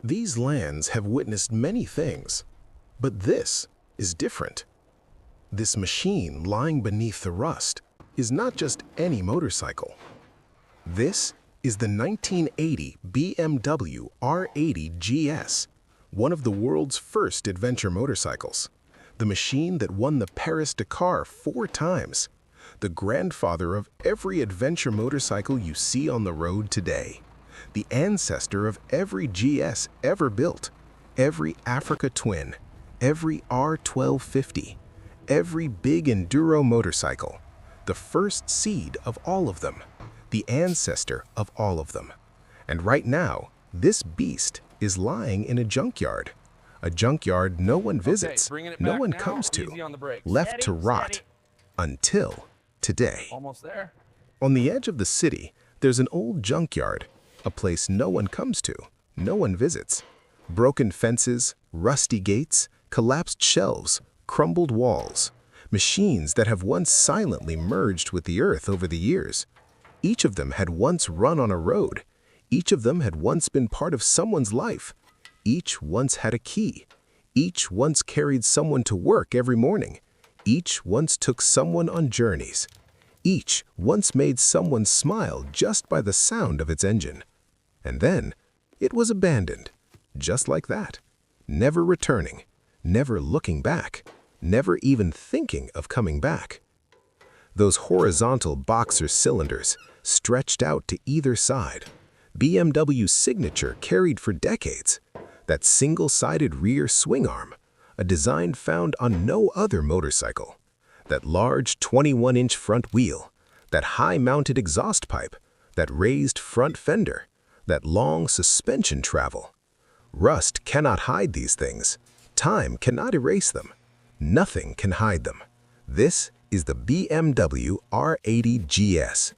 These lands have witnessed many things, but this is different. This machine lying beneath the rust is not just any motorcycle. This is the 1980 BMW R80GS, one of the world's first adventure motorcycles. The machine that won the Paris-Dakar 4 times. The grandfather of every adventure motorcycle you see on the road today. The ancestor of every GS ever built, every Africa Twin, every R1250, every big enduro motorcycle. The first seed of all of them, the ancestor of all of them. And right now, this beast is lying in a junkyard no one visits, no one comes to, left to rot, until today. Almost there. On the edge of the city, there's an old junkyard, a place no one comes to, no one visits. Broken fences, rusty gates, collapsed shelves, crumbled walls. Machines that have once silently merged with the earth over the years. Each of them had once run on a road. Each of them had once been part of someone's life. Each once had a key. Each once carried someone to work every morning. Each once took someone on journeys. Each once made someone smile just by the sound of its engine. And then, it was abandoned, just like that. Never returning, never looking back, never even thinking of coming back. Those horizontal Boxer cylinders stretched out to either side. BMW's signature carried for decades. That single-sided rear swing arm, a design found on no other motorcycle. That large 21-inch front wheel, that high-mounted exhaust pipe, that raised front fender, that long suspension travel. Rust cannot hide these things. Time cannot erase them. Nothing can hide them. This is the BMW R80GS.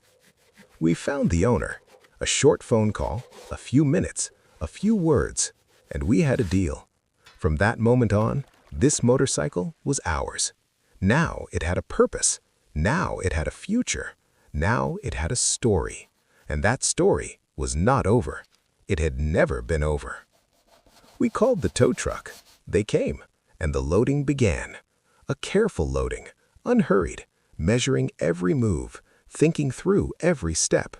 We found the owner. A short phone call, a few minutes, a few words, and we had a deal. From that moment on, this motorcycle was ours. Now it had a purpose. Now it had a future. Now it had a story. And that story was not over. It had never been over. We called the tow truck. They came, and the loading began. A careful loading, unhurried, measuring every move, thinking through every step.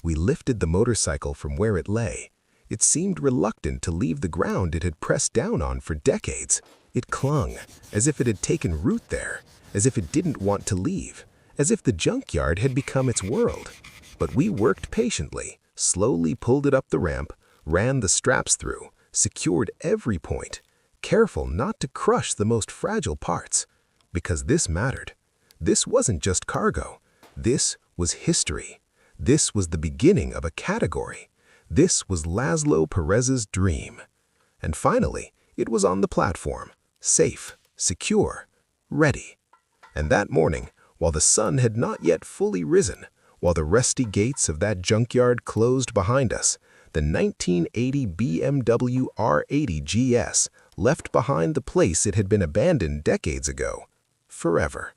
We lifted the motorcycle from where it lay. It seemed reluctant to leave the ground it had pressed down on for decades. It clung, as if it had taken root there, as if it didn't want to leave, as if the junkyard had become its world. But we worked patiently, slowly pulled it up the ramp, ran the straps through, secured every point, careful not to crush the most fragile parts, because this mattered. This wasn't just cargo. This was history. This was the beginning of a category. This was Laszlo Perez's dream. And finally, it was on the platform, safe, secure, ready. And that morning, while the sun had not yet fully risen, while the rusty gates of that junkyard closed behind us, the 1980 BMW R80GS left behind the place it had been abandoned decades ago, forever.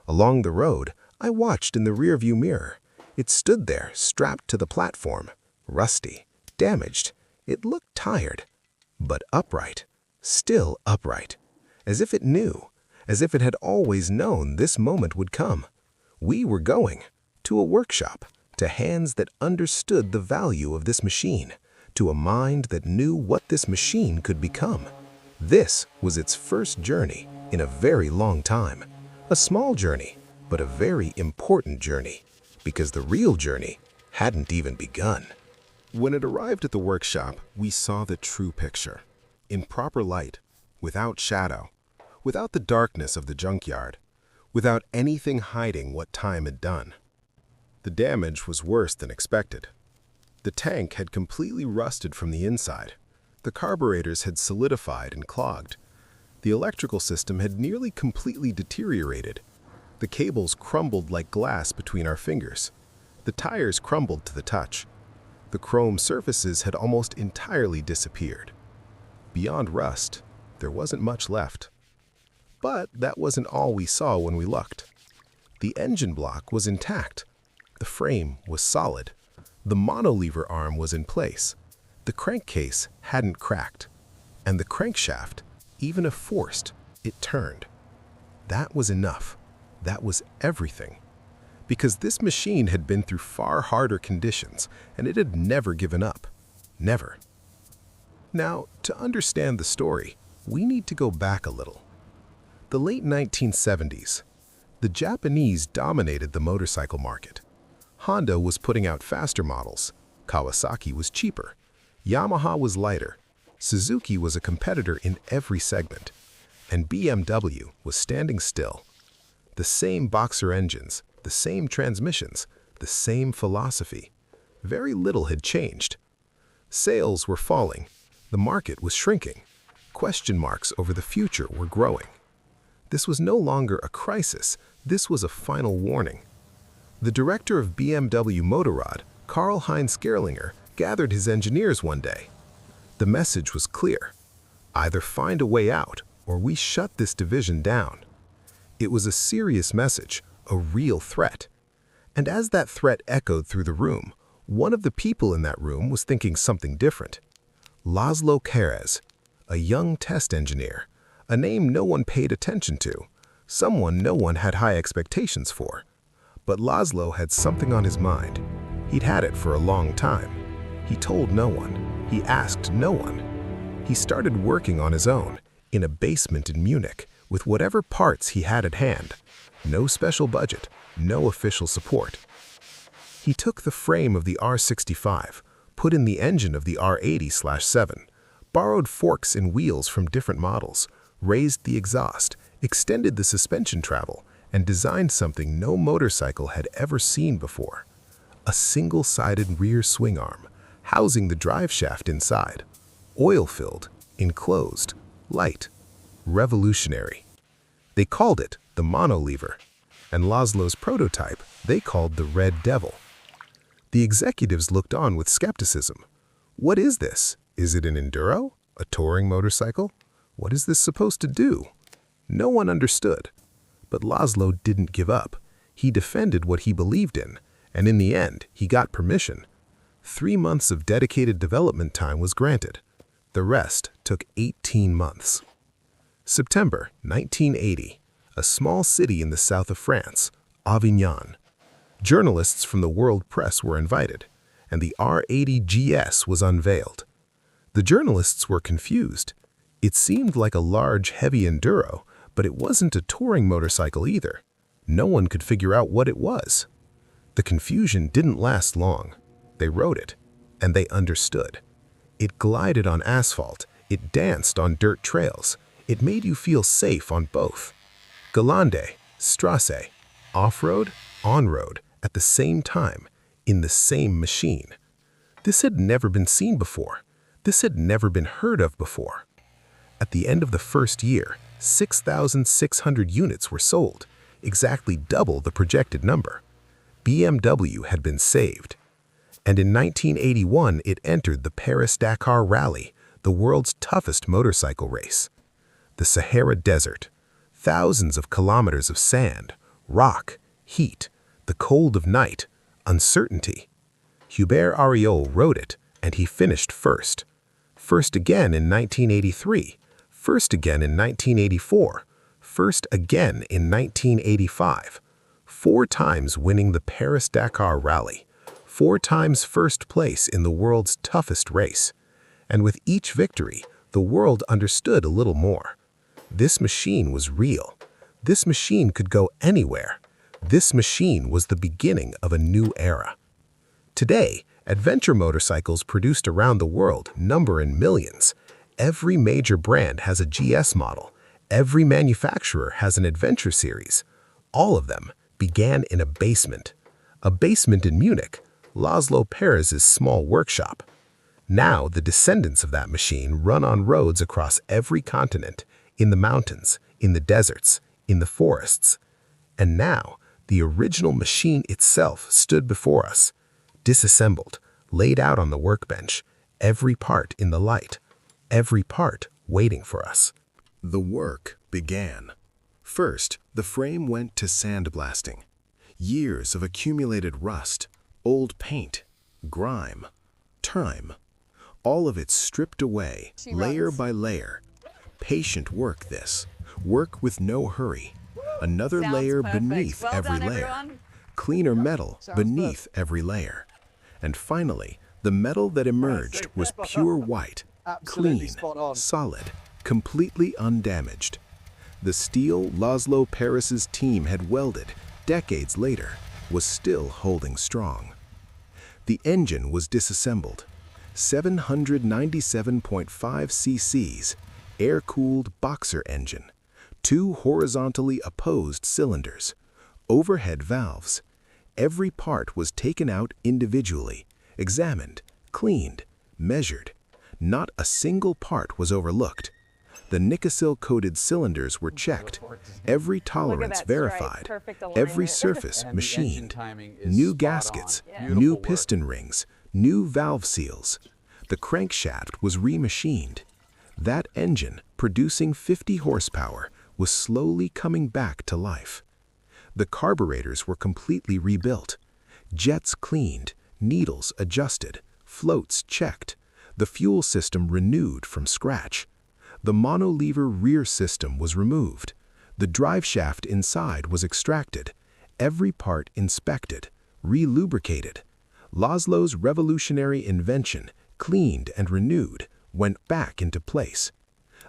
Along the road, I watched in the rearview mirror. It stood there, strapped to the platform, rusty, damaged. It looked tired, but upright, still upright, as if it knew, as if it had always known this moment would come. We were going to a workshop, to hands that understood the value of this machine, to a mind that knew what this machine could become. This was its first journey in a very long time. A small journey, but a very important journey, because the real journey hadn't even begun. When it arrived at the workshop, we saw the true picture. In proper light, without shadow, without the darkness of the junkyard, without anything hiding what time had done. The damage was worse than expected. The tank had completely rusted from the inside. The carburetors had solidified and clogged. The electrical system had nearly completely deteriorated. The cables crumbled like glass between our fingers. The tires crumbled to the touch. The chrome surfaces had almost entirely disappeared. Beyond rust, there wasn't much left. But that wasn't all we saw when we looked. The engine block was intact. The frame was solid. The monolever arm was in place. The crankcase hadn't cracked, and the crankshaft, even if forced, it turned. That was enough. That was everything. Because this machine had been through far harder conditions, and it had never given up. Never. Now, to understand the story, we need to go back a little. The late 1970s. The Japanese dominated the motorcycle market. Honda was putting out faster models. Kawasaki was cheaper. Yamaha was lighter. Suzuki was a competitor in every segment. And BMW was standing still. The same Boxer engines, the same transmissions, the same philosophy. Very little had changed. Sales were falling. The market was shrinking. Question marks over the future were growing. This was no longer a crisis. This was a final warning. The director of BMW Motorrad, Karl-Heinz Gerlinger, gathered his engineers one day. The message was clear. Either find a way out, or we shut this division down. It was a serious message, a real threat. And as that threat echoed through the room, one of the people in that room was thinking something different. Laszlo Keres, a young test engineer, a name no one paid attention to, someone no one had high expectations for. But Laszlo had something on his mind. He'd had it for a long time. He told no one. He asked no one. He started working on his own, in a basement in Munich, with whatever parts he had at hand. No special budget, no official support. He took the frame of the R65, put in the engine of the R80/7, borrowed forks and wheels from different models, raised the exhaust, extended the suspension travel, and designed something no motorcycle had ever seen before. A single-sided rear swing arm, housing the drive shaft inside. Oil-filled, enclosed, light, revolutionary. They called it the monolever, and Laszlo's prototype they called the Red Devil. The executives looked on with skepticism. What is this? Is it an enduro? A touring motorcycle? What is this supposed to do? No one understood. But Laszlo didn't give up. He defended what he believed in, and in the end, he got permission. 3 months of dedicated development time was granted. The rest took 18 months. September 1980, a small city in the south of France, Avignon. Journalists from the world press were invited, and the R80GS was unveiled. The journalists were confused. It seemed like a large, heavy enduro, but it wasn't a touring motorcycle either. No one could figure out what it was. The confusion didn't last long. They rode it, and they understood. It glided on asphalt, it danced on dirt trails, it made you feel safe on both. Gelände, Strasse, off-road, on-road, at the same time, in the same machine. This had never been seen before. This had never been heard of before. At the end of the first year, 6,600 units were sold, exactly double the projected number. BMW had been saved. And in 1981, it entered the Paris-Dakar Rally, the world's toughest motorcycle race. The Sahara Desert, thousands of kilometers of sand, rock, heat, the cold of night, uncertainty. Hubert Ariol rode it, and he finished first. First again in 1983, first again in 1984, first again in 1985. 4 times winning the Paris-Dakar Rally, 4 times first place in the world's toughest race. And with each victory, the world understood a little more. This machine was real. This machine could go anywhere. This machine was the beginning of a new era. Today, adventure motorcycles produced around the world number in millions. Every major brand has a GS model. Every manufacturer has an adventure series. All of them began in a basement in Munich, Laszlo Perez's small workshop. Now the descendants of that machine run on roads across every continent, in the mountains, in the deserts, in the forests. And now the original machine itself stood before us, disassembled, laid out on the workbench, every part in the light, every part waiting for us. The work began. First, the frame went to sandblasting. Years of accumulated rust, old paint, grime, time. All of it stripped away, layer by layer. Patient work this. Work with no hurry. Another layer beneath every layer. Cleaner metal beneath every layer. And finally, the metal that emerged was pure white, clean, solid, completely undamaged. The steel Laszlo Paris's team had welded decades later was still holding strong. The engine was disassembled. 797.5 cc's, air-cooled Boxer engine, 2 horizontally opposed cylinders, overhead valves. Every part was taken out individually, examined, cleaned, measured. Not a single part was overlooked. The Nikasil-coated cylinders were checked, every tolerance verified, every surface machined. New gaskets, new piston rings, new valve seals. The crankshaft was remachined. That engine, producing 50 horsepower, was slowly coming back to life. The carburetors were completely rebuilt. Jets cleaned, needles adjusted, floats checked. The fuel system renewed from scratch. The monolever rear system was removed. The driveshaft inside was extracted. Every part inspected, re-lubricated. Laszlo's revolutionary invention, cleaned and renewed, went back into place.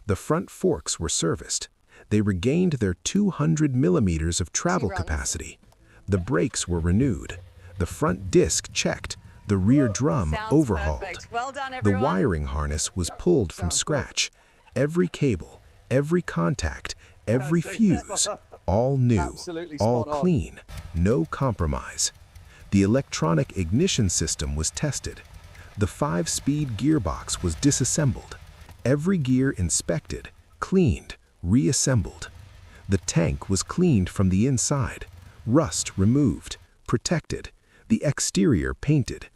The front forks were serviced. They regained their 200 millimeters of travel capacity. The brakes were renewed. The front disc checked. The rear drum overhauled. The wiring harness was pulled from scratch. Every cable, every contact, every fuse, all new, all clean, no compromise. The electronic ignition system was tested. The 5-speed gearbox was disassembled. Every gear inspected, cleaned, reassembled. The tank was cleaned from the inside, rust removed, protected, the exterior painted.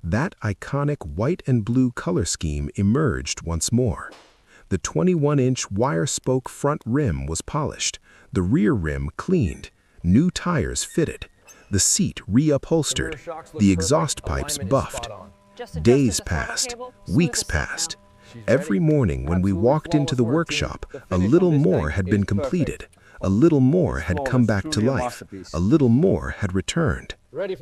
That iconic white and blue color scheme emerged once more. The 21-inch wire-spoke front rim was polished, the rear rim cleaned, new tires fitted, the seat reupholstered, the exhaust pipes buffed. Days passed, weeks passed. Every morning when we walked into the workshop, a little more had been completed, a little more had come back to life, a little more had returned.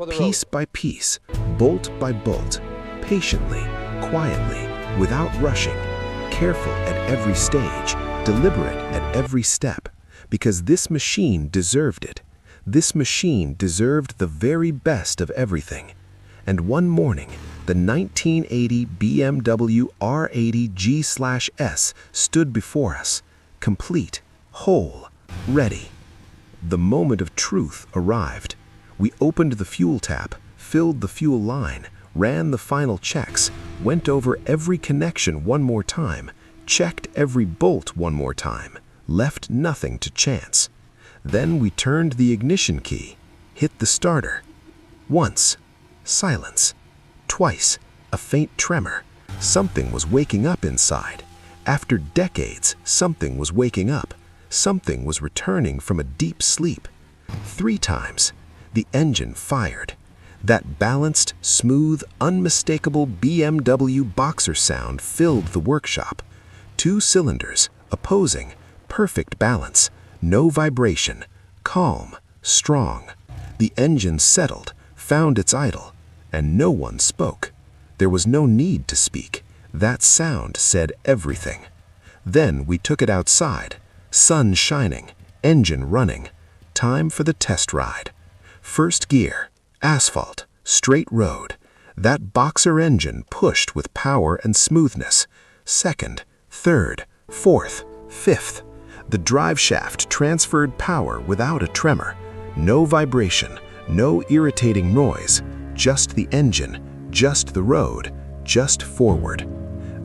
Piece by piece, bolt by bolt, patiently, quietly, without rushing, careful at every stage, deliberate at every step, because this machine deserved it. This machine deserved the very best of everything. And one morning, the 1980 BMW R80GS stood before us, complete, whole, ready. The moment of truth arrived. We opened the fuel tap, filled the fuel line, ran the final checks, went over every connection one more time, checked every bolt one more time, left nothing to chance. Then we turned the ignition key, hit the starter. Once, silence. Twice, a faint tremor. Something was waking up inside. After decades, something was waking up. Something was returning from a deep sleep. 3 times, the engine fired. That balanced, smooth, unmistakable BMW Boxer sound filled the workshop. 2 cylinders, opposing, perfect balance, no vibration, calm, strong. The engine settled, found its idle, and no one spoke. There was no need to speak. That sound said everything. Then we took it outside, sun shining, engine running. Time for the test ride. First gear, asphalt, straight road. That Boxer engine pushed with power and smoothness. Second, third, fourth, fifth. The drive shaft transferred power without a tremor. No vibration, no irritating noise. Just the engine, just the road, just forward.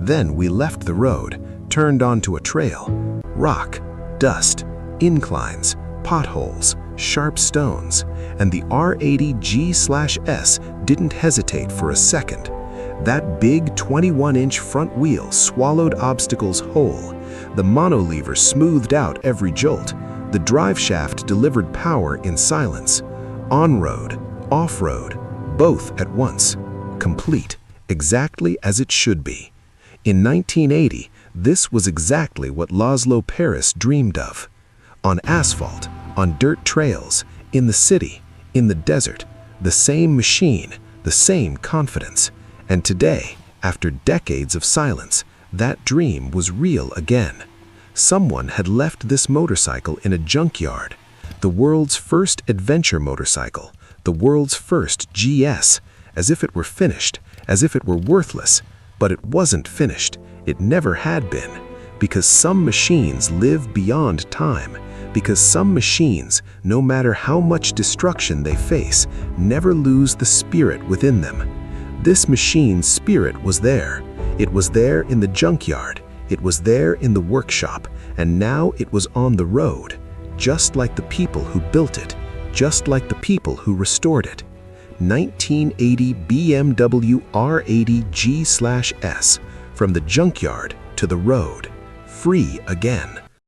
Then we left the road, turned onto a trail. Rock, dust, inclines, potholes, sharp stones, and the R80G/S didn't hesitate for a second. That big 21-inch front wheel swallowed obstacles whole. The monolever smoothed out every jolt. The drive shaft delivered power in silence. On-road, off-road, both at once. Complete, exactly as it should be. In 1980, this was exactly what Laszlo Paris dreamed of. On asphalt, on dirt trails, in the city, in the desert, the same machine, the same confidence. And today, after decades of silence, that dream was real again. Someone had left this motorcycle in a junkyard, the world's first adventure motorcycle, the world's first GS, as if it were finished, as if it were worthless. But it wasn't finished. It never had been. Because some machines live beyond time. Because some machines, no matter how much destruction they face, never lose the spirit within them. This machine's spirit was there. It was there in the junkyard. It was there in the workshop. And now it was on the road. Just like the people who built it. Just like the people who restored it. 1980 BMW R80GS, from the junkyard to the road, free again.